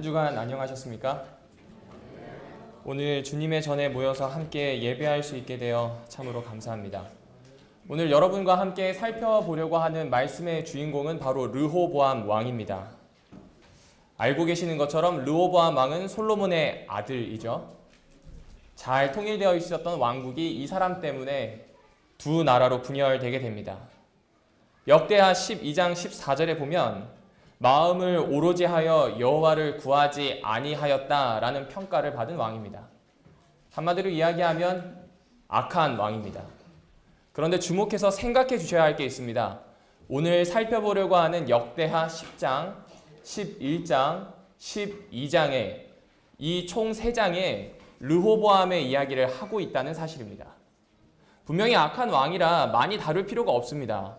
주간 안녕하셨습니까? 오늘 주님의 전에 모여서 함께 예배할 수 있게 되어 참으로 감사합니다. 오늘 여러분과 함께 살펴보려고 하는 말씀의 주인공은 바로 르호보암 왕입니다. 알고 계시는 것처럼 르호보암 왕은 솔로몬의 아들이죠. 잘 통일되어 있었던 왕국이 이 사람 때문에 두 나라로 분열되게 됩니다. 역대하 12장 14절에 보면 마음을 오로지 하여 여호와를 구하지 아니하였다라는 평가를 받은 왕입니다. 한마디로 이야기하면 악한 왕입니다. 그런데 주목해서 생각해 주셔야 할 게 있습니다. 오늘 살펴보려고 하는 역대하 10장, 11장, 12장에 이 총 3장에 르호보암의 이야기를 하고 있다는 사실입니다. 분명히 악한 왕이라 많이 다룰 필요가 없습니다.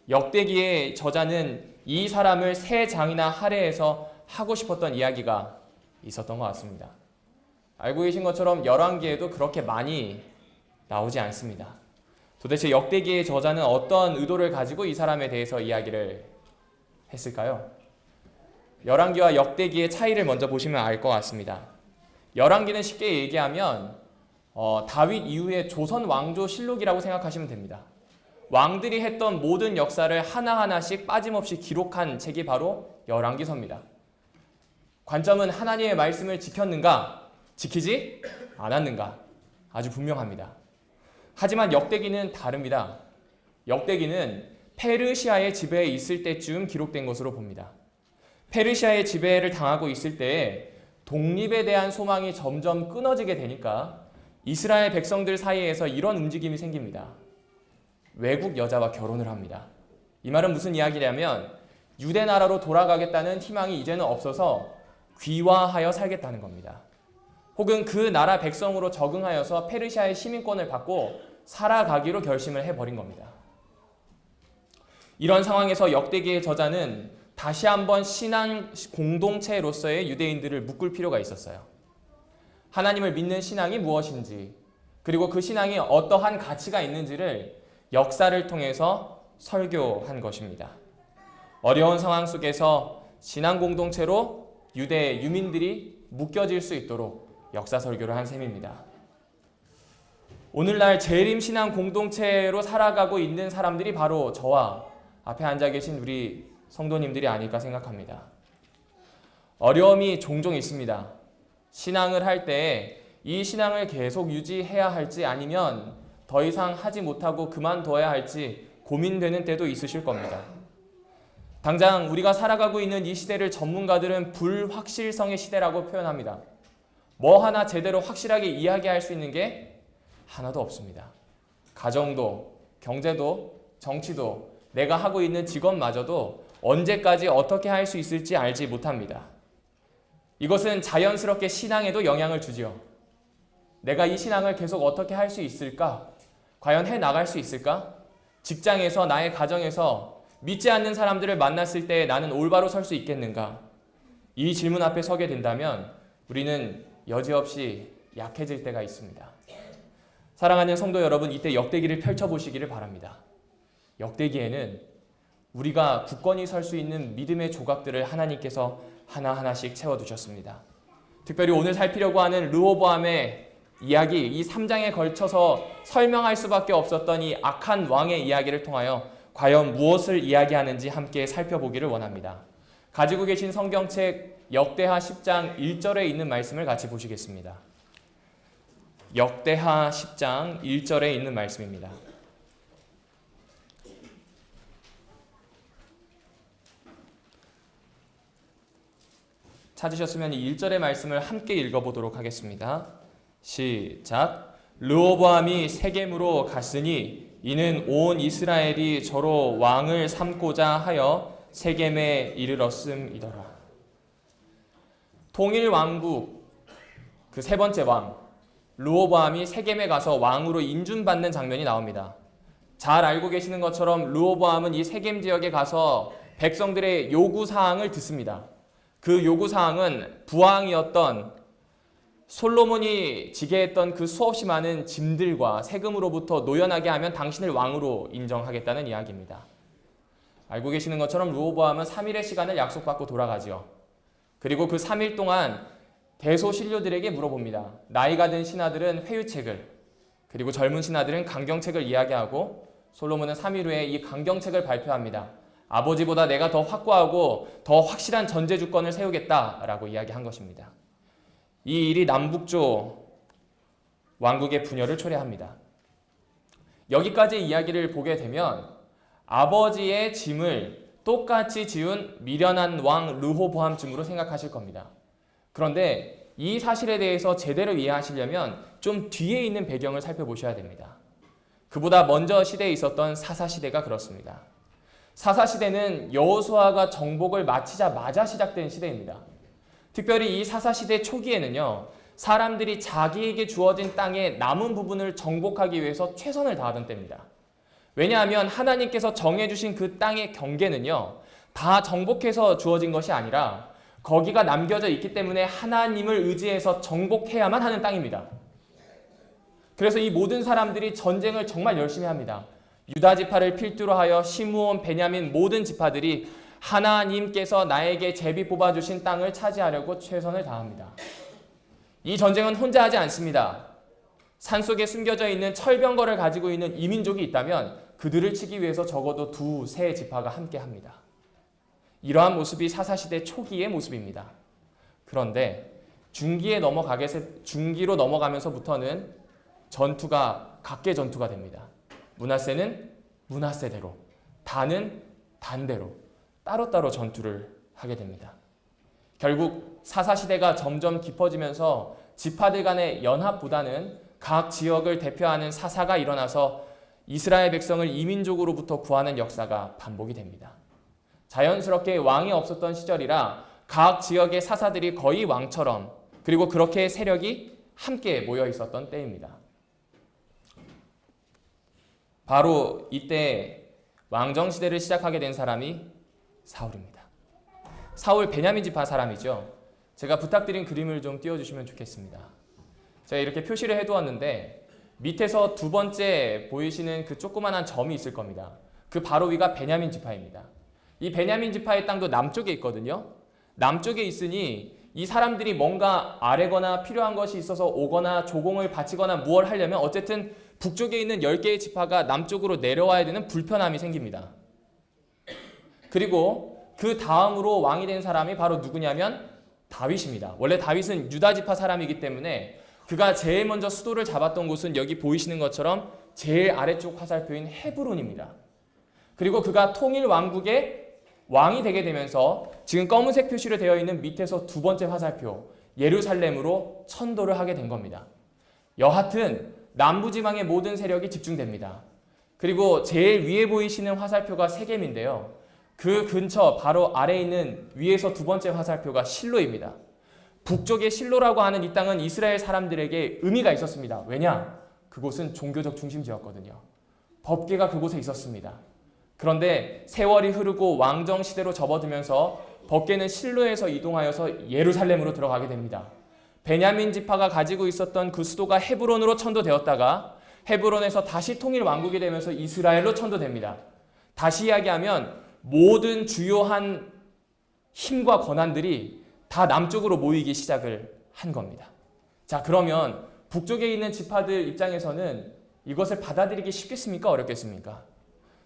역대기의 저자는 이 사람을 3장이나 할애해서 하고 싶었던 이야기가 있었던 것 같습니다. 알고 계신 것처럼 열왕기에도 그렇게 많이 나오지 않습니다. 도대체 역대기의 저자는 어떤 의도를 가지고 이 사람에 대해서 이야기를 했을까요? 열왕기와 역대기의 차이를 먼저 보시면 알 것 같습니다. 열왕기는 쉽게 얘기하면 다윗 이후의 조선 왕조 실록이라고 생각하시면 됩니다. 왕들이 했던 모든 역사를 하나하나씩 빠짐없이 기록한 책이 바로 열왕기서입니다. 관점은 하나님의 말씀을 지켰는가, 지키지 않았는가 아주 분명합니다. 하지만 역대기는 다릅니다. 역대기는 페르시아의 지배에 있을 때쯤 기록된 것으로 봅니다. 페르시아의 지배를 당하고 있을 때에 독립에 대한 소망이 점점 끊어지게 되니까 이스라엘 백성들 사이에서 이런 움직임이 생깁니다. 외국 여자와 결혼을 합니다. 이 말은 무슨 이야기냐면 유대 나라로 돌아가겠다는 희망이 이제는 없어서 귀화하여 살겠다는 겁니다. 혹은 그 나라 백성으로 적응하여서 페르시아의 시민권을 받고 살아가기로 결심을 해버린 겁니다. 이런 상황에서 역대기의 저자는 다시 한번 신앙 공동체로서의 유대인들을 묶을 필요가 있었어요. 하나님을 믿는 신앙이 무엇인지, 그리고 그 신앙이 어떠한 가치가 있는지를 역사를 통해서 설교한 것입니다. 어려운 상황 속에서 신앙 공동체로 유대 유민들이 묶여질 수 있도록 역사 설교를 한 셈입니다. 오늘날 재림 신앙 공동체로 살아가고 있는 사람들이 바로 저와 앞에 앉아 계신 우리 성도님들이 아닐까 생각합니다. 어려움이 종종 있습니다. 신앙을 할 때 이 신앙을 계속 유지해야 할지 아니면 더 이상 하지 못하고 그만둬야 할지 고민되는 때도 있으실 겁니다. 당장 우리가 살아가고 있는 이 시대를 전문가들은 불확실성의 시대라고 표현합니다. 뭐 하나 제대로 확실하게 이야기할 수 있는 게 하나도 없습니다. 가정도, 경제도, 정치도, 내가 하고 있는 직업마저도 언제까지 어떻게 할 수 있을지 알지 못합니다. 이것은 자연스럽게 신앙에도 영향을 주지요. 내가 이 신앙을 계속 어떻게 할 수 있을까? 과연 해나갈 수 있을까? 직장에서, 나의 가정에서 믿지 않는 사람들을 만났을 때 나는 올바로 설 수 있겠는가? 이 질문 앞에 서게 된다면 우리는 여지없이 약해질 때가 있습니다. 사랑하는 성도 여러분, 이때 역대기를 펼쳐보시기를 바랍니다. 역대기에는 우리가 굳건히 설 수 있는 믿음의 조각들을 하나님께서 하나하나씩 채워두셨습니다. 특별히 오늘 살피려고 하는 르호보암의 이야기, 이 3장에 걸쳐서 설명할 수밖에 없었던 이 악한 왕의 이야기를 통하여 과연 무엇을 이야기하는지 함께 살펴보기를 원합니다. 가지고 계신 성경책 역대하 10장 1절에 있는 말씀을 같이 보시겠습니다. 역대하 10장 1절에 있는 말씀입니다. 찾으셨으면 이 1절의 말씀을 함께 읽어보도록 하겠습니다. 시작. 르호보암이 세겜으로 갔으니 이는 온 이스라엘이 저로 왕을 삼고자 하여 세겜에 이르렀음이더라. 통일 왕국 그 3번째 왕 르호보암이 세겜에 가서 왕으로 인준받는 장면이 나옵니다. 잘 알고 계시는 것처럼 르호보암은 이 세겜 지역에 가서 백성들의 요구사항을 듣습니다. 그 요구사항은 부왕이었던 솔로몬이 지게했던 그 수없이 많은 짐들과 세금으로부터 노연하게 하면 당신을 왕으로 인정하겠다는 이야기입니다. 알고 계시는 것처럼 르호보암은 3일의 시간을 약속받고 돌아가지요. 그리고 그 3일 동안 대소신료들에게 물어봅니다. 나이가 든 신하들은 회유책을, 그리고 젊은 신하들은 강경책을 이야기하고 솔로몬은 3일 후에 이 강경책을 발표합니다. 아버지보다 내가 더 확고하고 더 확실한 전제 주권을 세우겠다라고 이야기한 것입니다. 이 일이 남북조 왕국의 분열을 초래합니다. 여기까지 이야기를 보게 되면 아버지의 짐을 똑같이 지운 미련한 왕 르호보암쯤으로 생각하실 겁니다. 그런데 이 사실에 대해서 제대로 이해하시려면 좀 뒤에 있는 배경을 살펴보셔야 됩니다. 그보다 먼저 시대에 있었던 사사시대가 그렇습니다. 사사시대는 여호수아가 정복을 마치자마자 시작된 시대입니다. 특별히 이 사사시대 초기에는요, 사람들이 자기에게 주어진 땅의 남은 부분을 정복하기 위해서 최선을 다하던 때입니다. 왜냐하면 하나님께서 정해주신 그 땅의 경계는요, 다 정복해서 주어진 것이 아니라 거기가 남겨져 있기 때문에 하나님을 의지해서 정복해야만 하는 땅입니다. 그래서 이 모든 사람들이 전쟁을 정말 열심히 합니다. 유다 지파를 필두로 하여 시므온, 베냐민 모든 지파들이 하나님께서 나에게 제비 뽑아주신 땅을 차지하려고 최선을 다합니다. 이 전쟁은 혼자 하지 않습니다. 산속에 숨겨져 있는 철병거를 가지고 있는 이민족이 있다면 그들을 치기 위해서 적어도 2, 3 지파가 함께 합니다. 이러한 모습이 사사시대 초기의 모습입니다. 그런데 중기로 넘어가면서부터는 전투가 각계 전투가 됩니다. 므낫세는 므낫세대로, 단은 단대로 따로따로 전투를 하게 됩니다. 결국 사사시대가 점점 깊어지면서 지파들 간의 연합보다는 각 지역을 대표하는 사사가 일어나서 이스라엘 백성을 이민족으로부터 구하는 역사가 반복이 됩니다. 자연스럽게 왕이 없었던 시절이라 각 지역의 사사들이 거의 왕처럼, 그리고 그렇게 세력이 함께 모여 있었던 때입니다. 바로 이때 왕정시대를 시작하게 된 사람이 사울입니다. 사울 베냐민 지파 사람이죠. 제가 부탁드린 그림을 좀 띄워주시면 좋겠습니다. 제가 이렇게 표시를 해두었는데 밑에서 두 번째 보이시는 그 조그만한 점이 있을 겁니다. 그 바로 위가 베냐민 지파입니다. 이 베냐민 지파의 땅도 남쪽에 있거든요. 남쪽에 있으니 이 사람들이 뭔가 아뢰거나 필요한 것이 있어서 오거나 조공을 바치거나 무엇 하려면 어쨌든 북쪽에 있는 10개의 지파가 남쪽으로 내려와야 되는 불편함이 생깁니다. 그리고 그 다음으로 왕이 된 사람이 바로 누구냐면 다윗입니다. 원래 다윗은 유다 지파 사람이기 때문에 그가 제일 먼저 수도를 잡았던 곳은 여기 보이시는 것처럼 제일 아래쪽 화살표인 헤브론입니다. 그리고 그가 통일 왕국의 왕이 되게 되면서 지금 검은색 표시로 되어 있는 밑에서 두 번째 화살표 예루살렘으로 천도를 하게 된 겁니다. 여하튼 남부지방의 모든 세력이 집중됩니다. 그리고 제일 위에 보이시는 화살표가 세겜인데요. 그 근처 바로 아래에 있는 위에서 두 번째 화살표가 실로입니다. 북쪽의 실로라고 하는 이 땅은 이스라엘 사람들에게 의미가 있었습니다. 왜냐? 그곳은 종교적 중심지였거든요. 법궤가 그곳에 있었습니다. 그런데 세월이 흐르고 왕정 시대로 접어들면서 법궤는 실로에서 이동하여서 예루살렘으로 들어가게 됩니다. 베냐민 지파가 가지고 있었던 그 수도가 헤브론으로 천도되었다가 헤브론에서 다시 통일 왕국이 되면서 이스라엘로 천도됩니다. 다시 이야기하면 모든 주요한 힘과 권한들이 다 남쪽으로 모이기 시작을 한 겁니다. 자, 그러면 북쪽에 있는 지파들 입장에서는 이것을 받아들이기 쉽겠습니까? 어렵겠습니까?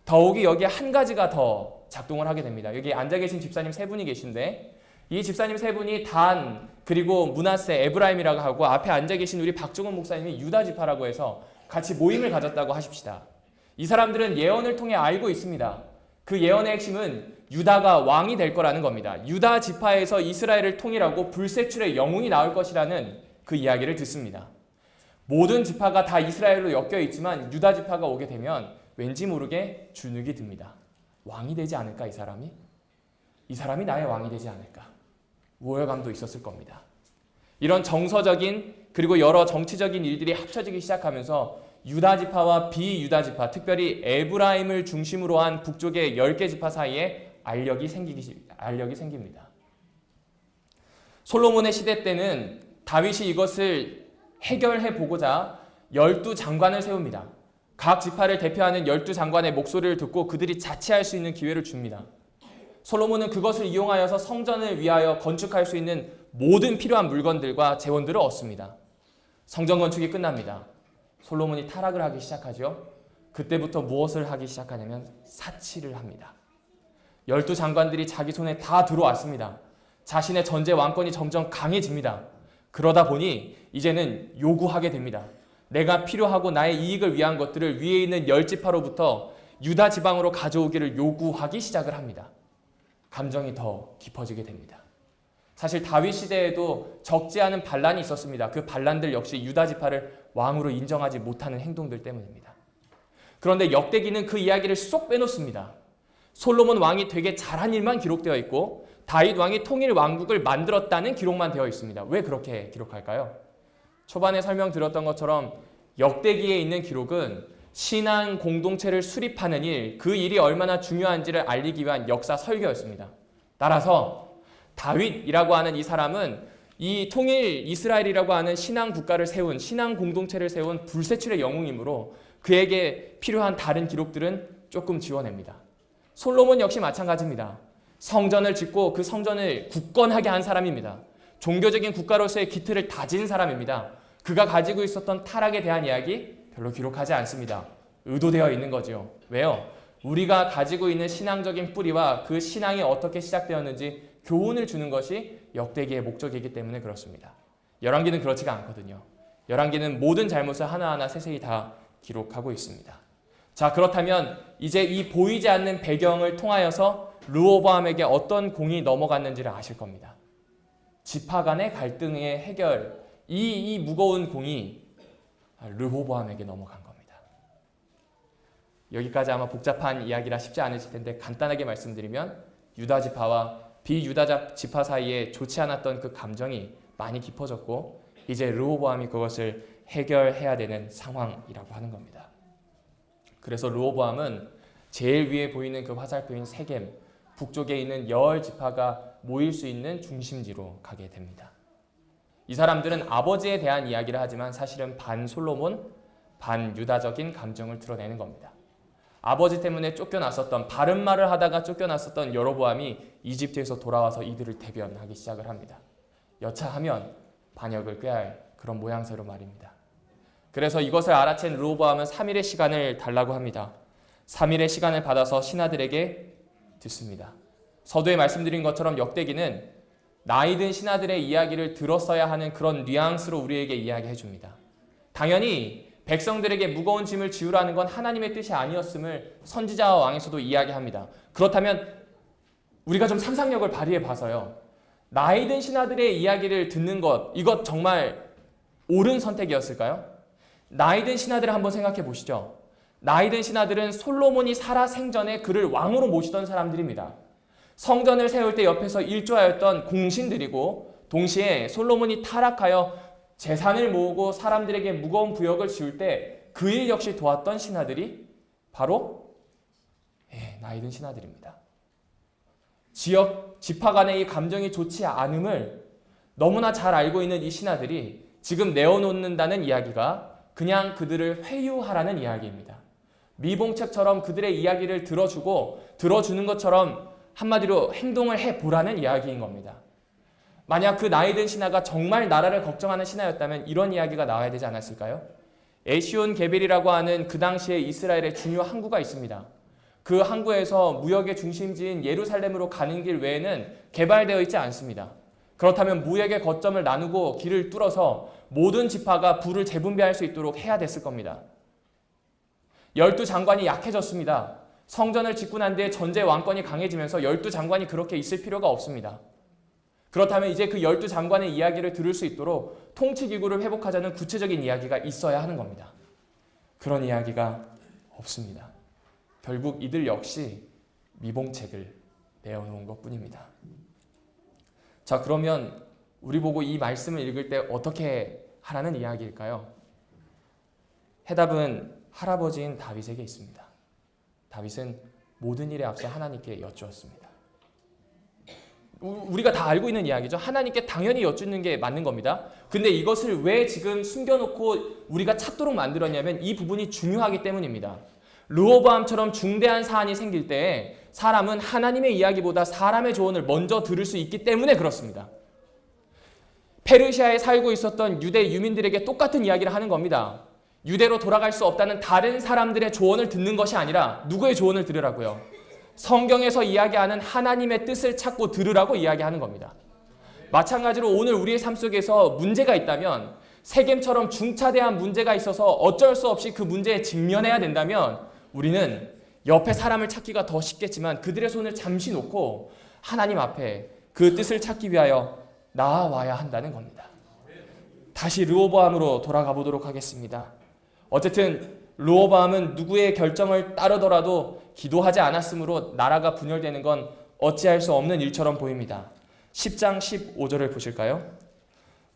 더욱이 여기에 한 가지가 더 작동을 하게 됩니다. 여기 앉아 계신 집사님 3분이 계신데 이 집사님 3분이 단, 그리고 므낫세, 에브라임이라고 하고 앞에 앉아 계신 우리 박종원 목사님이 유다 지파라고 해서 같이 모임을 가졌다고 하십시다. 이 사람들은 예언을 통해 알고 있습니다. 그 예언의 핵심은 유다가 왕이 될 거라는 겁니다. 유다 지파에서 이스라엘을 통일하고 불세출의 영웅이 나올 것이라는 그 이야기를 듣습니다. 모든 지파가 다 이스라엘로 엮여 있지만 유다 지파가 오게 되면 왠지 모르게 주눅이 듭니다. 왕이 되지 않을까 이 사람이? 이 사람이 나의 왕이 되지 않을까? 우월감도 있었을 겁니다. 이런 정서적인 그리고 여러 정치적인 일들이 합쳐지기 시작하면서 유다 지파와 비유다 지파, 특별히 에브라임을 중심으로 한 북쪽의 10개 지파 사이에 알력이 생깁니다. 솔로몬의 시대 때는 다윗이 이것을 해결해 보고자 12장관을 세웁니다. 각 지파를 대표하는 12장관의 목소리를 듣고 그들이 자치할 수 있는 기회를 줍니다. 솔로몬은 그것을 이용하여서 성전을 위하여 건축할 수 있는 모든 필요한 물건들과 재원들을 얻습니다. 성전 건축이 끝납니다. 솔로몬이 타락을 하기 시작하죠. 그때부터 무엇을 하기 시작하냐면 사치를 합니다. 12장관들이 자기 손에 다 들어왔습니다. 자신의 전제 왕권이 점점 강해집니다. 그러다 보니 이제는 요구하게 됩니다. 내가 필요하고 나의 이익을 위한 것들을 위에 있는 10지파로부터 유다 지방으로 가져오기를 요구하기 시작을 합니다. 감정이 더 깊어지게 됩니다. 사실 다윗 시대에도 적지 않은 반란이 있었습니다. 그 반란들 역시 유다 지파를 왕으로 인정하지 못하는 행동들 때문입니다. 그런데 역대기는 그 이야기를 쏙 빼놓습니다. 솔로몬 왕이 되게 잘한 일만 기록되어 있고 다윗 왕이 통일 왕국을 만들었다는 기록만 되어 있습니다. 왜 그렇게 기록할까요? 초반에 설명드렸던 것처럼 역대기에 있는 기록은 신앙 공동체를 수립하는 일, 그 일이 얼마나 중요한지를 알리기 위한 역사 설교였습니다. 따라서 다윗이라고 하는 이 사람은 이 통일 이스라엘이라고 하는 신앙 국가를 세운, 신앙 공동체를 세운 불세출의 영웅이므로 그에게 필요한 다른 기록들은 조금 지워냅니다. 솔로몬 역시 마찬가지입니다. 성전을 짓고 그 성전을 굳건하게 한 사람입니다. 종교적인 국가로서의 기틀을 다진 사람입니다. 그가 가지고 있었던 타락에 대한 이야기 별로 기록하지 않습니다. 의도되어 있는 거죠. 왜요? 우리가 가지고 있는 신앙적인 뿌리와 그 신앙이 어떻게 시작되었는지 교훈을 주는 것이 역대기의 목적이기 때문에 그렇습니다. 열왕기는 그렇지가 않거든요. 열왕기는 모든 잘못을 하나하나 세세히 다 기록하고 있습니다. 자, 그렇다면 이제 이 보이지 않는 배경을 통하여서 르호보암에게 어떤 공이 넘어갔는지를 아실 겁니다. 지파 간의 갈등의 해결, 이 무거운 공이 르호보암에게 넘어간 겁니다. 여기까지 아마 복잡한 이야기라 쉽지 않으실 텐데 간단하게 말씀드리면 유다 지파와 비유다 지파 사이에 좋지 않았던 그 감정이 많이 깊어졌고 이제 르호보암이 그것을 해결해야 되는 상황이라고 하는 겁니다. 그래서 르호보암은 제일 위에 보이는 그 화살표인 세겜, 북쪽에 있는 여월 지파가 모일 수 있는 중심지로 가게 됩니다. 이 사람들은 아버지에 대한 이야기를 하지만 사실은 반 솔로몬, 반 유다적인 감정을 드러내는 겁니다. 아버지 때문에 쫓겨났었던, 바른 말을 하다가 쫓겨났었던 여로보암이 이집트에서 돌아와서 이들을 대변하기 시작을 합니다. 여차하면 반역을 꾀할 그런 모양새로 말입니다. 그래서 이것을 알아챈 르호보암은 3일의 시간을 달라고 합니다. 3일의 시간을 받아서 신하들에게 듣습니다. 서두에 말씀드린 것처럼 역대기는 나이 든 신하들의 이야기를 들었어야 하는 그런 뉘앙스로 우리에게 이야기해 줍니다. 당연히 백성들에게 무거운 짐을 지우라는 건 하나님의 뜻이 아니었음을 선지자와 왕에서도 이야기합니다. 그렇다면 우리가 좀 상상력을 발휘해 봐서요. 나이 든 신하들의 이야기를 듣는 것, 이것 정말 옳은 선택이었을까요? 나이 든 신하들을 한번 생각해 보시죠. 나이 든 신하들은 솔로몬이 살아 생전에 그를 왕으로 모시던 사람들입니다. 성전을 세울 때 옆에서 일조하였던 공신들이고 동시에 솔로몬이 타락하여 재산을 모으고 사람들에게 무거운 부역을 지울 때 그 일 역시 도왔던 신하들이 바로 나이 든 신하들입니다. 지역 지파 간의 이 감정이 좋지 않음을 너무나 잘 알고 있는 이 신하들이 지금 내어놓는다는 이야기가 그냥 그들을 회유하라는 이야기입니다. 미봉책처럼 그들의 이야기를 들어주고 들어주는 것처럼 한마디로 행동을 해보라는 이야기인 겁니다. 만약 그 나이 든 신하가 정말 나라를 걱정하는 신하였다면 이런 이야기가 나와야 되지 않았을까요? 에시온 게벨이라고 하는 그 당시에 이스라엘의 중요 항구가 있습니다. 그 항구에서 무역의 중심지인 예루살렘으로 가는 길 외에는 개발되어 있지 않습니다. 그렇다면 무역의 거점을 나누고 길을 뚫어서 모든 지파가 부를 재분배할 수 있도록 해야 됐을 겁니다. 12장관이 약해졌습니다. 성전을 짓고 난 뒤에 전제 왕권이 강해지면서 12장관이 그렇게 있을 필요가 없습니다. 그렇다면 이제 그 12장관의 이야기를 들을 수 있도록 통치기구를 회복하자는 구체적인 이야기가 있어야 하는 겁니다. 그런 이야기가 없습니다. 결국 이들 역시 미봉책을 내어놓은 것뿐입니다. 자, 그러면 우리 보고 이 말씀을 읽을 때 어떻게 하라는 이야기일까요? 해답은 할아버지인 다윗에게 있습니다. 다윗은 모든 일에 앞서 하나님께 여쭈었습니다. 우리가 다 알고 있는 이야기죠. 하나님께 당연히 여쭙는 게 맞는 겁니다. 근데 이것을 왜 지금 숨겨놓고 우리가 찾도록 만들었냐면 이 부분이 중요하기 때문입니다. 르호보암처럼 중대한 사안이 생길 때 사람은 하나님의 이야기보다 사람의 조언을 먼저 들을 수 있기 때문에 그렇습니다. 페르시아에 살고 있었던 유대 유민들에게 똑같은 이야기를 하는 겁니다. 유대로 돌아갈 수 없다는 다른 사람들의 조언을 듣는 것이 아니라 누구의 조언을 들으라고요? 성경에서 이야기하는 하나님의 뜻을 찾고 들으라고 이야기하는 겁니다. 마찬가지로 오늘 우리의 삶 속에서 문제가 있다면, 세겜처럼 중차대한 문제가 있어서 어쩔 수 없이 그 문제에 직면해야 된다면 우리는 옆에 사람을 찾기가 더 쉽겠지만 그들의 손을 잠시 놓고 하나님 앞에 그 뜻을 찾기 위하여 나아와야 한다는 겁니다. 다시 르호보암으로 돌아가 보도록 하겠습니다. 어쨌든 르호보암은 누구의 결정을 따르더라도 기도하지 않았으므로 나라가 분열되는 건 어찌할 수 없는 일처럼 보입니다. 10장 15절을 보실까요?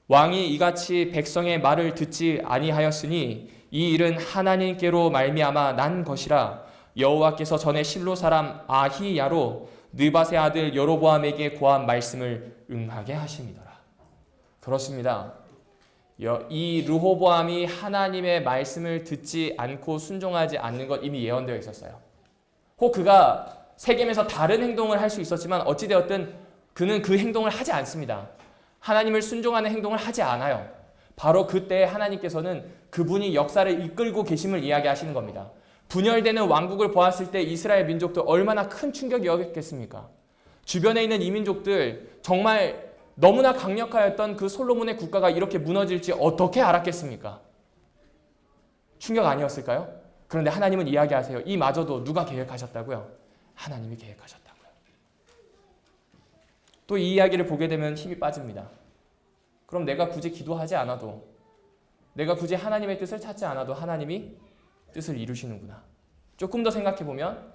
왕이 이같이 백성의 말을 듣지 아니하였으니 이 일은 하나님께로 말미암아 난 것이라. 여호와께서 전에 실로 사람 아히야로 느밧의 아들 여로보암에게 고한 말씀을 응하게 하심이더라. 그렇습니다. 이 르호보암이 하나님의 말씀을 듣지 않고 순종하지 않는 것 이미 예언되어 있었어요. 혹 그가 세겜에서 다른 행동을 할 수 있었지만 어찌되었든 그는 그 행동을 하지 않습니다. 하나님을 순종하는 행동을 하지 않아요. 바로 그때 하나님께서는 그분이 역사를 이끌고 계심을 이야기하시는 겁니다. 분열되는 왕국을 보았을 때 이스라엘 민족도 얼마나 큰 충격이었겠습니까? 주변에 있는 이 민족들 정말 너무나 강력하였던 그 솔로몬의 국가가 이렇게 무너질지 어떻게 알았겠습니까? 충격 아니었을까요? 그런데 하나님은 이야기하세요. 이마저도 누가 계획하셨다고요? 하나님이 계획하셨다고요. 또 이 이야기를 보게 되면 힘이 빠집니다. 그럼 내가 굳이 기도하지 않아도, 내가 굳이 하나님의 뜻을 찾지 않아도 하나님이 뜻을 이루시는구나. 조금 더 생각해보면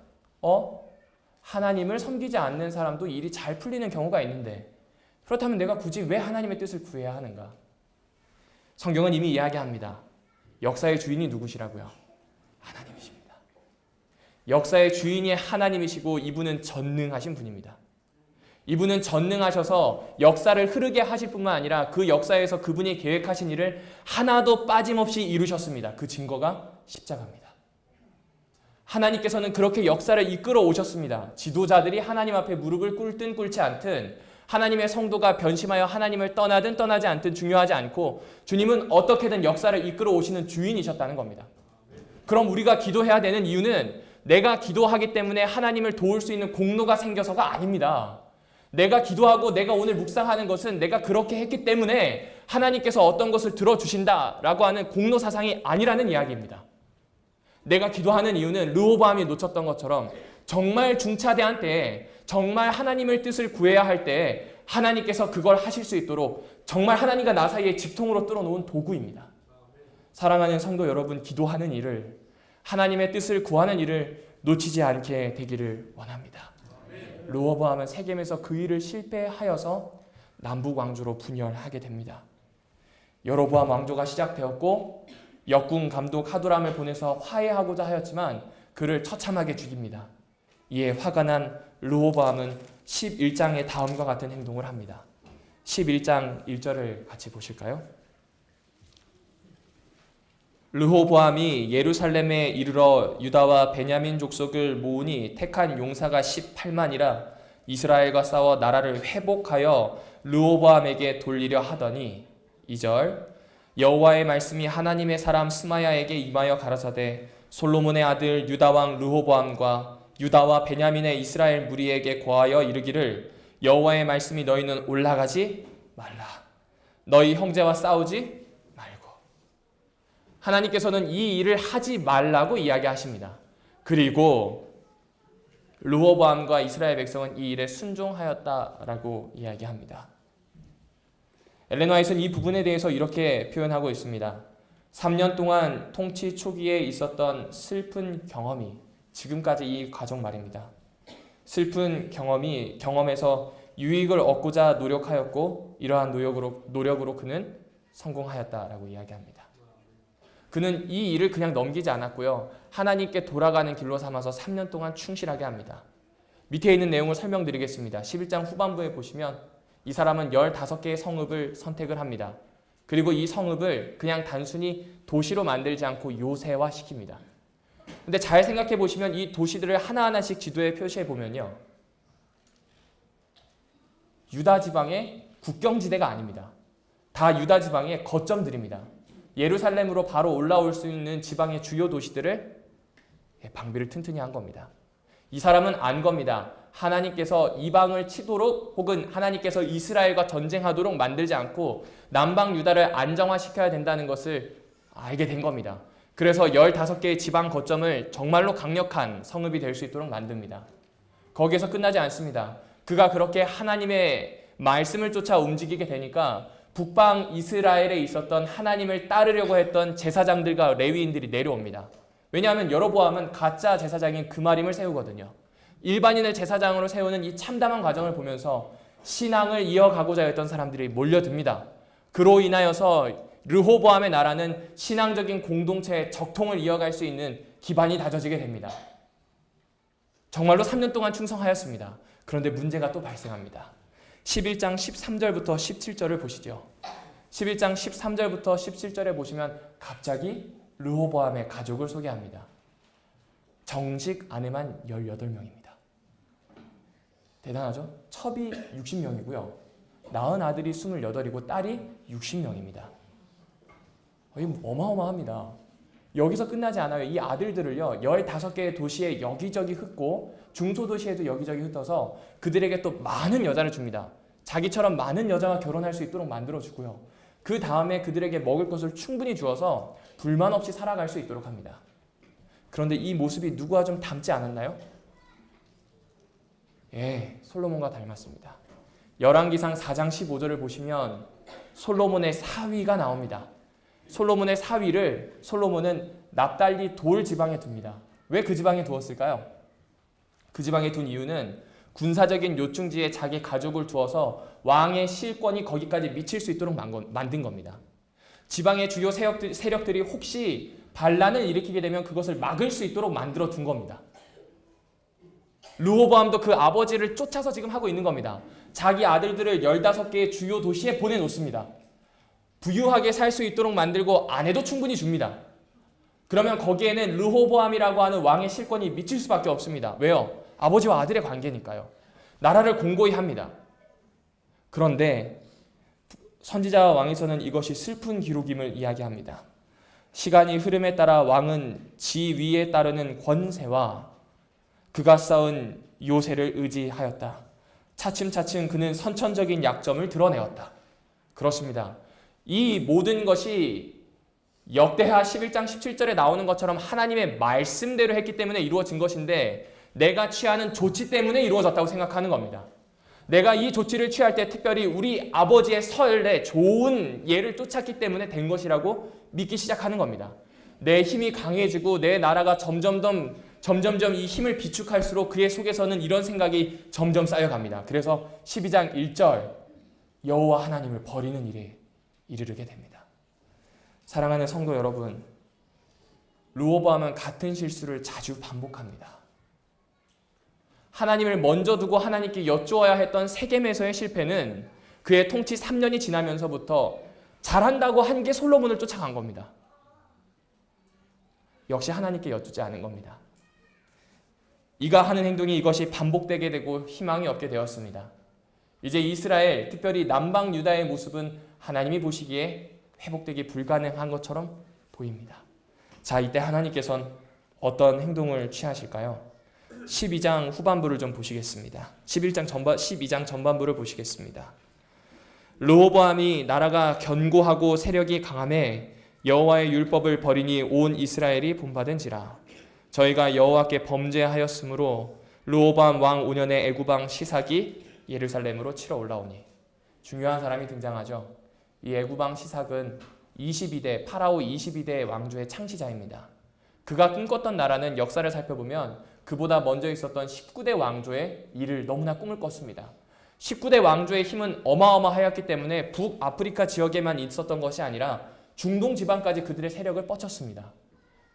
하나님을 섬기지 않는 사람도 일이 잘 풀리는 경우가 있는데 그렇다면 내가 굳이 왜 하나님의 뜻을 구해야 하는가? 성경은 이미 이야기합니다. 역사의 주인이 누구시라고요? 하나님이십니다. 역사의 주인이 하나님이시고 이분은 전능하신 분입니다. 이분은 전능하셔서 역사를 흐르게 하실 뿐만 아니라 그 역사에서 그분이 계획하신 일을 하나도 빠짐없이 이루셨습니다. 그 증거가 십자가입니다. 하나님께서는 그렇게 역사를 이끌어 오셨습니다. 지도자들이 하나님 앞에 무릎을 꿇든 꿇지 않든, 하나님의 성도가 변심하여 하나님을 떠나든 떠나지 않든 중요하지 않고 주님은 어떻게든 역사를 이끌어 오시는 주인이셨다는 겁니다. 그럼 우리가 기도해야 되는 이유는 내가 기도하기 때문에 하나님을 도울 수 있는 공로가 생겨서가 아닙니다. 내가 기도하고 내가 오늘 묵상하는 것은 내가 그렇게 했기 때문에 하나님께서 어떤 것을 들어주신다라고 하는 공로 사상이 아니라는 이야기입니다. 내가 기도하는 이유는 르호보암이 놓쳤던 것처럼 정말 중차대한 때에, 정말 하나님의 뜻을 구해야 할 때에 하나님께서 그걸 하실 수 있도록 정말 하나님과 나 사이에 직통으로 뚫어놓은 도구입니다. 사랑하는 성도 여러분, 기도하는 일을, 하나님의 뜻을 구하는 일을 놓치지 않게 되기를 원합니다. 르호보암은 세겜에서 그 일을 실패하여서 남북 왕조로 분열하게 됩니다. 여로보암 왕조가 시작되었고 역군 감독 하도람을 보내서 화해하고자 하였지만 그를 처참하게 죽입니다. 이에 화가 난 르호보암은 11장의 다음과 같은 행동을 합니다. 11장 1절을 같이 보실까요? 르호보암이 예루살렘에 이르러 유다와 베냐민 족속을 모으니 택한 용사가 18만이라 이스라엘과 싸워 나라를 회복하여 르호보암에게 돌리려 하더니 2절 여호와의 말씀이 하나님의 사람 스마야에게 임하여 가라사대 솔로몬의 아들 유다 왕 르호보암과 유다와 베냐민의 이스라엘 무리에게 고하여 이르기를 여호와의 말씀이 너희는 올라가지 말라. 너희 형제와 싸우지 하나님께서는 이 일을 하지 말라고 이야기하십니다. 그리고 르호보암과 이스라엘 백성은 이 일에 순종하였다라고 이야기합니다. 엘렌 화이트는 이 부분에 대해서 이렇게 표현하고 있습니다. 3년 동안 통치 초기에 있었던 슬픈 경험이 지금까지 이 과정 말입니다. 슬픈 경험에서 유익을 얻고자 노력하였고 이러한 노력으로 그는 성공하였다라고 이야기합니다. 그는 이 일을 그냥 넘기지 않았고요. 하나님께 돌아가는 길로 삼아서 3년 동안 충실하게 합니다. 밑에 있는 내용을 설명드리겠습니다. 11장 후반부에 보시면 이 사람은 15개의 성읍을 선택을 합니다. 그리고 이 성읍을 그냥 단순히 도시로 만들지 않고 요새화시킵니다. 근데 잘 생각해 보시면 이 도시들을 하나하나씩 지도에 표시해 보면요, 유다 지방의 국경지대가 아닙니다. 다 유다 지방의 거점들입니다. 예루살렘으로 바로 올라올 수 있는 지방의 주요 도시들을 방비를 튼튼히 한 겁니다. 이 사람은 안 겁니다. 하나님께서 이방을 치도록 혹은 하나님께서 이스라엘과 전쟁하도록 만들지 않고 남방 유다를 안정화시켜야 된다는 것을 알게 된 겁니다. 그래서 15개의 지방 거점을 정말로 강력한 성읍이 될 수 있도록 만듭니다. 거기에서 끝나지 않습니다. 그가 그렇게 하나님의 말씀을 쫓아 움직이게 되니까 북방 이스라엘에 있었던 하나님을 따르려고 했던 제사장들과 레위인들이 내려옵니다. 왜냐하면 여로보암은 가짜 제사장인 그마림을 세우거든요. 일반인을 제사장으로 세우는 이 참담한 과정을 보면서 신앙을 이어가고자 했던 사람들이 몰려듭니다. 그로 인하여서 르호보암의 나라는 신앙적인 공동체의 적통을 이어갈 수 있는 기반이 다져지게 됩니다. 정말로 3년 동안 충성하였습니다. 그런데 문제가 또 발생합니다. 11장 13절부터 17절을 보시죠. 11장 13절부터 17절에 보시면 갑자기 르호보암의 가족을 소개합니다. 정식 아내만 18명입니다. 대단하죠? 첩이 60명이고요. 낳은 아들이 28이고 딸이 60명입니다. 어마어마합니다. 여기서 끝나지 않아요. 이 아들들을요, 15개의 도시에 여기저기 흩고 중소도시에도 여기저기 흩어서 그들에게 또 많은 여자를 줍니다. 자기처럼 많은 여자와 결혼할 수 있도록 만들어주고요. 그 다음에 그들에게 먹을 것을 충분히 주어서 불만 없이 살아갈 수 있도록 합니다. 그런데 이 모습이 누구와 좀 닮지 않았나요? 솔로몬과 닮았습니다. 열왕기상 4장 15절을 보시면 솔로몬의 사위가 나옵니다. 솔로몬의 사위를 솔로몬은 납달리 돌 지방에 둡니다. 왜 그 지방에 두었을까요? 그 지방에 둔 이유는 군사적인 요충지에 자기 가족을 두어서 왕의 실권이 거기까지 미칠 수 있도록 만든 겁니다. 지방의 주요 세력들이 혹시 반란을 일으키게 되면 그것을 막을 수 있도록 만들어 둔 겁니다. 르호보암도 그 아버지를 쫓아서 지금 하고 있는 겁니다. 자기 아들들을 15개의 주요 도시에 보내놓습니다. 부유하게 살 수 있도록 만들고 아내도 충분히 줍니다. 그러면 거기에는 르호보암이라고 하는 왕의 실권이 미칠 수밖에 없습니다. 왜요? 아버지와 아들의 관계니까요. 나라를 공고히 합니다. 그런데 선지자와 왕에서는 이것이 슬픈 기록임을 이야기합니다. 시간이 흐름에 따라 왕은 지위에 따르는 권세와 그가 쌓은 요새를 의지하였다. 차츰차츰 그는 선천적인 약점을 드러내었다. 그렇습니다. 이 모든 것이 역대하 11장 17절에 나오는 것처럼 하나님의 말씀대로 했기 때문에 이루어진 것인데 내가 취하는 조치 때문에 이루어졌다고 생각하는 겁니다. 내가 이 조치를 취할 때 특별히 우리 아버지의 설에 좋은 예를 쫓았기 때문에 된 것이라고 믿기 시작하는 겁니다. 내 힘이 강해지고 내 나라가 점점점 이 힘을 비축할수록 그의 속에서는 이런 생각이 점점 쌓여갑니다. 그래서 12장 1절 여호와 하나님을 버리는 일에 이르게 됩니다. 사랑하는 성도 여러분, 르호보암은 같은 실수를 자주 반복합니다. 하나님을 먼저 두고 하나님께 여쭈어야 했던 세겜에서의 실패는 그의 통치 3년이 지나면서부터 잘한다고 한 게 솔로몬을 쫓아간 겁니다. 역시 하나님께 여쭈지 않은 겁니다. 이가 하는 행동이 이것이 반복되게 되고 희망이 없게 되었습니다. 이제 이스라엘, 특별히 남방 유다의 모습은 하나님이 보시기에 회복되기 불가능한 것처럼 보입니다. 자, 이때 하나님께서는 어떤 행동을 취하실까요? 12장 후반부를 좀 보시겠습니다. 12장 전반부를 보시겠습니다. 르호보암이 나라가 견고하고 세력이 강함에 여호와의 율법을 버리니 온 이스라엘이 본받은지라. 저희가 여호와께 범죄하였으므로 르호보암 왕 5년에 애굽왕 시삭이 예루살렘으로 치러 올라오니. 중요한 사람이 등장하죠. 이 애굽왕 시삭은 22대 파라오 22대 왕조의 창시자입니다. 그가 꿈꿨던 나라는 역사를 살펴보면 그보다 먼저 있었던 19대 왕조의 일을 너무나 꿈을 꿨습니다. 19대 왕조의 힘은 어마어마하였기 때문에 북아프리카 지역에만 있었던 것이 아니라 중동 지방까지 그들의 세력을 뻗쳤습니다.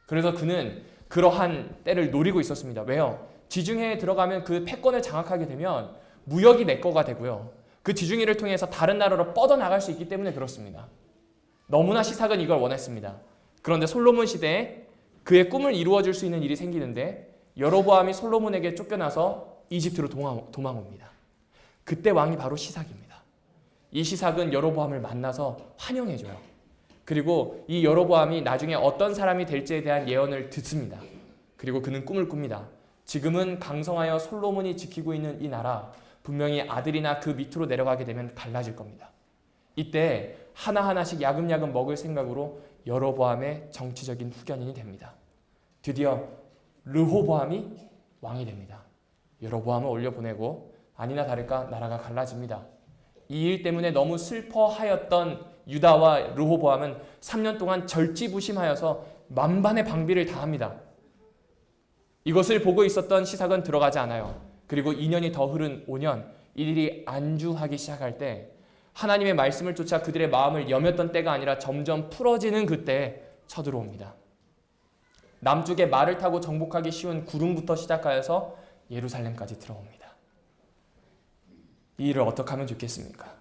그래서 그는 그러한 때를 노리고 있었습니다. 왜요? 지중해에 들어가면 그 패권을 장악하게 되면 무역이 내 거가 되고요. 그 지중해를 통해서 다른 나라로 뻗어나갈 수 있기 때문에 그렇습니다. 너무나 시삭은 이걸 원했습니다. 그런데 솔로몬 시대에 그의 꿈을 이루어줄 수 있는 일이 생기는데 여로보암이 솔로몬에게 쫓겨나서 이집트로 도망옵니다. 그때 왕이 바로 시삭입니다. 이 시삭은 여로보암을 만나서 환영해줘요. 그리고 이 여로보암이 나중에 어떤 사람이 될지에 대한 예언을 듣습니다. 그리고 그는 꿈을 꿉니다. 지금은 강성하여 솔로몬이 지키고 있는 이 나라, 분명히 아들이나 그 밑으로 내려가게 되면 갈라질 겁니다. 이때 하나하나씩 야금야금 먹을 생각으로 여로보암의 정치적인 후견인이 됩니다. 드디어 르호보암이 왕이 됩니다. 여로보암을 올려보내고 아니나 다를까 나라가 갈라집니다. 이 일 때문에 너무 슬퍼하였던 유다와 르호보암은 3년 동안 절지부심하여서 만반의 방비를 다합니다. 이것을 보고 있었던 시삭은 들어가지 않아요. 그리고 2년이 더 흐른 5년, 이들이 안주하기 시작할 때 하나님의 말씀을 쫓아 그들의 마음을 여몄던 때가 아니라 점점 풀어지는 그때에 쳐들어옵니다. 남쪽에 말을 타고 정복하기 쉬운 구름부터 시작하여서 예루살렘까지 들어옵니다. 이 일을 어떻게 하면 좋겠습니까?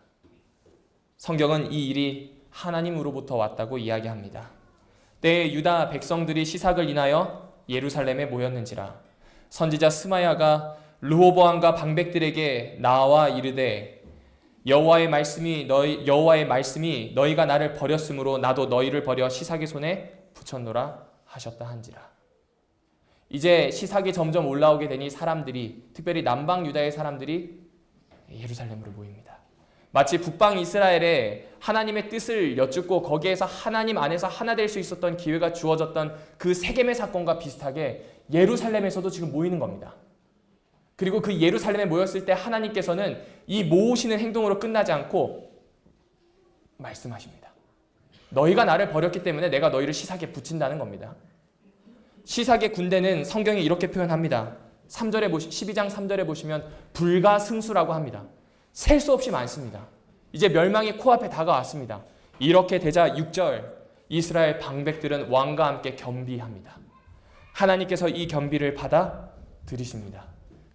성경은 이 일이 하나님으로부터 왔다고 이야기합니다. 때에 유다 백성들이 시삭을 인하여 예루살렘에 모였는지라 선지자 스마야가 르호보암과 방백들에게 나와 이르되 여호와의 말씀이 너희가 나를 버렸으므로 나도 너희를 버려 시삭의 손에 붙였노라 하셨다 한지라. 이제 시삭이 점점 올라오게 되니 사람들이, 특별히 남방 유다의 사람들이 예루살렘으로 모입니다. 마치 북방 이스라엘에 하나님의 뜻을 여쭙고 거기에서 하나님 안에서 하나 될 수 있었던 기회가 주어졌던 그 세겜의 사건과 비슷하게 예루살렘에서도 지금 모이는 겁니다. 그리고 그 예루살렘에 모였을 때 하나님께서는 이 모으시는 행동으로 끝나지 않고 말씀하십니다. 너희가 나를 버렸기 때문에 내가 너희를 시삭에 붙인다는 겁니다. 시삭의 군대는 성경이 이렇게 표현합니다. 12장 3절에 보시면 불가승수라고 합니다. 셀 수 없이 많습니다. 이제 멸망이 코앞에 다가왔습니다. 이렇게 되자 6절, 이스라엘 방백들은 왕과 함께 겸비합니다. 하나님께서 이 겸비를 받아 들이십니다.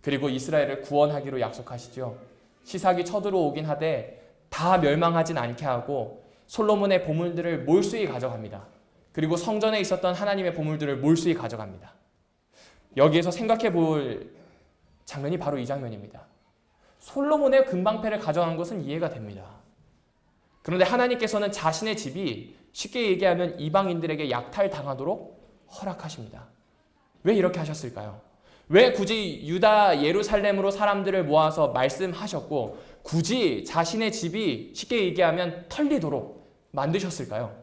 그리고 이스라엘을 구원하기로 약속하시죠. 시삭이 쳐들어오긴 하되 다 멸망하진 않게 하고 솔로몬의 보물들을 몰수히 가져갑니다. 그리고 성전에 있었던 하나님의 보물들을 몰수히 가져갑니다. 여기에서 생각해 볼 장면이 바로 이 장면입니다. 솔로몬의 금방패를 가져간 것은 이해가 됩니다. 그런데 하나님께서는 자신의 집이 쉽게 얘기하면 이방인들에게 약탈당하도록 허락하십니다. 왜 이렇게 하셨을까요? 왜 굳이 유다 예루살렘으로 사람들을 모아서 말씀하셨고 굳이 자신의 집이 쉽게 얘기하면 털리도록 만드셨을까요?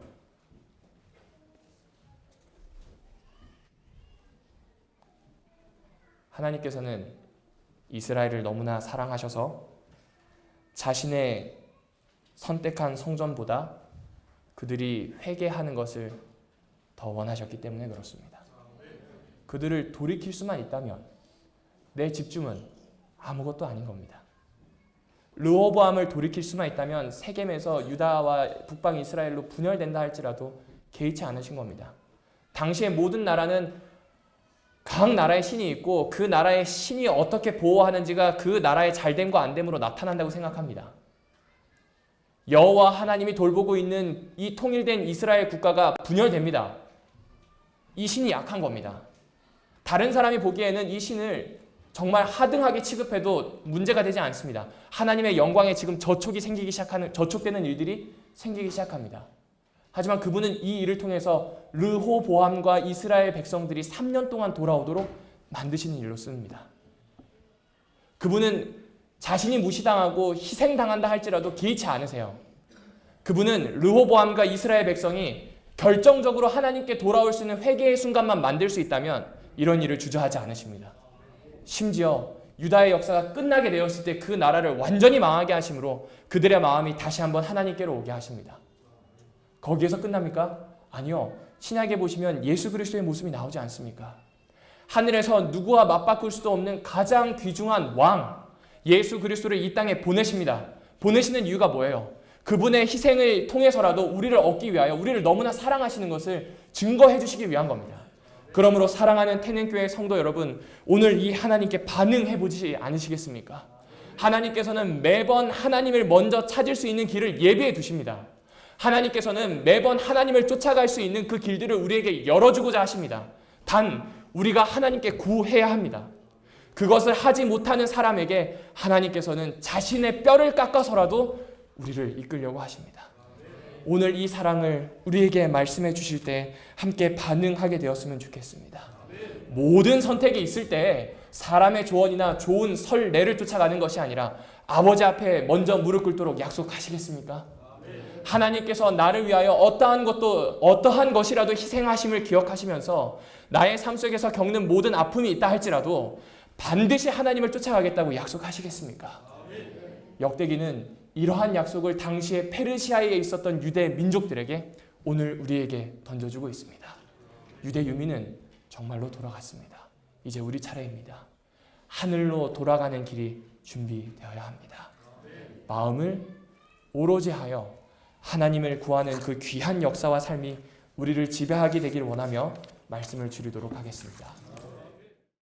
하나님께서는 이스라엘을 너무나 사랑하셔서 자신의 선택한 성전보다 그들이 회개하는 것을 더 원하셨기 때문에 그렇습니다. 그들을 돌이킬 수만 있다면 내 집중은 아무것도 아닌 겁니다. 르호보암을 돌이킬 수만 있다면 세겜에서 유다와 북방 이스라엘로 분열된다 할지라도 개의치 않으신 겁니다. 당시의 모든 나라는 각 나라의 신이 있고 그 나라의 신이 어떻게 보호하는지가 그 나라의 잘됨과 안됨으로 나타난다고 생각합니다. 여호와 하나님이 돌보고 있는 이 통일된 이스라엘 국가가 분열됩니다. 이 신이 약한 겁니다. 다른 사람이 보기에는 이 신을 정말 하등하게 취급해도 문제가 되지 않습니다. 하나님의 영광에 지금 저촉되는 일들이 생기기 시작합니다. 하지만 그분은 이 일을 통해서 르호보암과 이스라엘 백성들이 3년 동안 돌아오도록 만드시는 일로 씁니다. 그분은 자신이 무시당하고 희생당한다 할지라도 개의치 않으세요. 그분은 르호보암과 이스라엘 백성이 결정적으로 하나님께 돌아올 수 있는 회개의 순간만 만들 수 있다면 이런 일을 주저하지 않으십니다. 심지어 유다의 역사가 끝나게 되었을 때 그 나라를 완전히 망하게 하심으로 그들의 마음이 다시 한번 하나님께로 오게 하십니다. 거기에서 끝납니까? 아니요. 신약에 보시면 예수 그리스도의 모습이 나오지 않습니까? 하늘에서 누구와 맞바꿀 수도 없는 가장 귀중한 왕 예수 그리스도를 이 땅에 보내십니다. 보내시는 이유가 뭐예요? 그분의 희생을 통해서라도 우리를 얻기 위하여 우리를 너무나 사랑하시는 것을 증거해 주시기 위한 겁니다. 그러므로 사랑하는 태능교회 성도 여러분, 오늘 이 하나님께 반응해 보지 않으시겠습니까? 하나님께서는 매번 하나님을 먼저 찾을 수 있는 길을 예비해 두십니다. 하나님께서는 매번 하나님을 쫓아갈 수 있는 그 길들을 우리에게 열어주고자 하십니다. 단 우리가 하나님께 구해야 합니다. 그것을 하지 못하는 사람에게 하나님께서는 자신의 뼈를 깎아서라도 우리를 이끌려고 하십니다. 오늘 이 사랑을 우리에게 말씀해 주실 때 함께 반응하게 되었으면 좋겠습니다. 모든 선택이 있을 때 사람의 조언이나 좋은 설례를 쫓아가는 것이 아니라 아버지 앞에 먼저 무릎 꿇도록 약속하시겠습니까? 하나님께서 나를 위하여 어떠한 것이라도 희생하심을 기억하시면서 나의 삶 속에서 겪는 모든 아픔이 있다 할지라도 반드시 하나님을 쫓아가겠다고 약속하시겠습니까? 역대기는 이러한 약속을 당시에 페르시아에 있었던 유대 민족들에게 오늘 우리에게 던져주고 있습니다. 유대 유민은 정말로 돌아갔습니다. 이제 우리 차례입니다. 하늘로 돌아가는 길이 준비되어야 합니다. 마음을 오로지 하여 하나님을 구하는 그 귀한 역사와 삶이 우리를 지배하게 되길 원하며 말씀을 줄이도록 하겠습니다.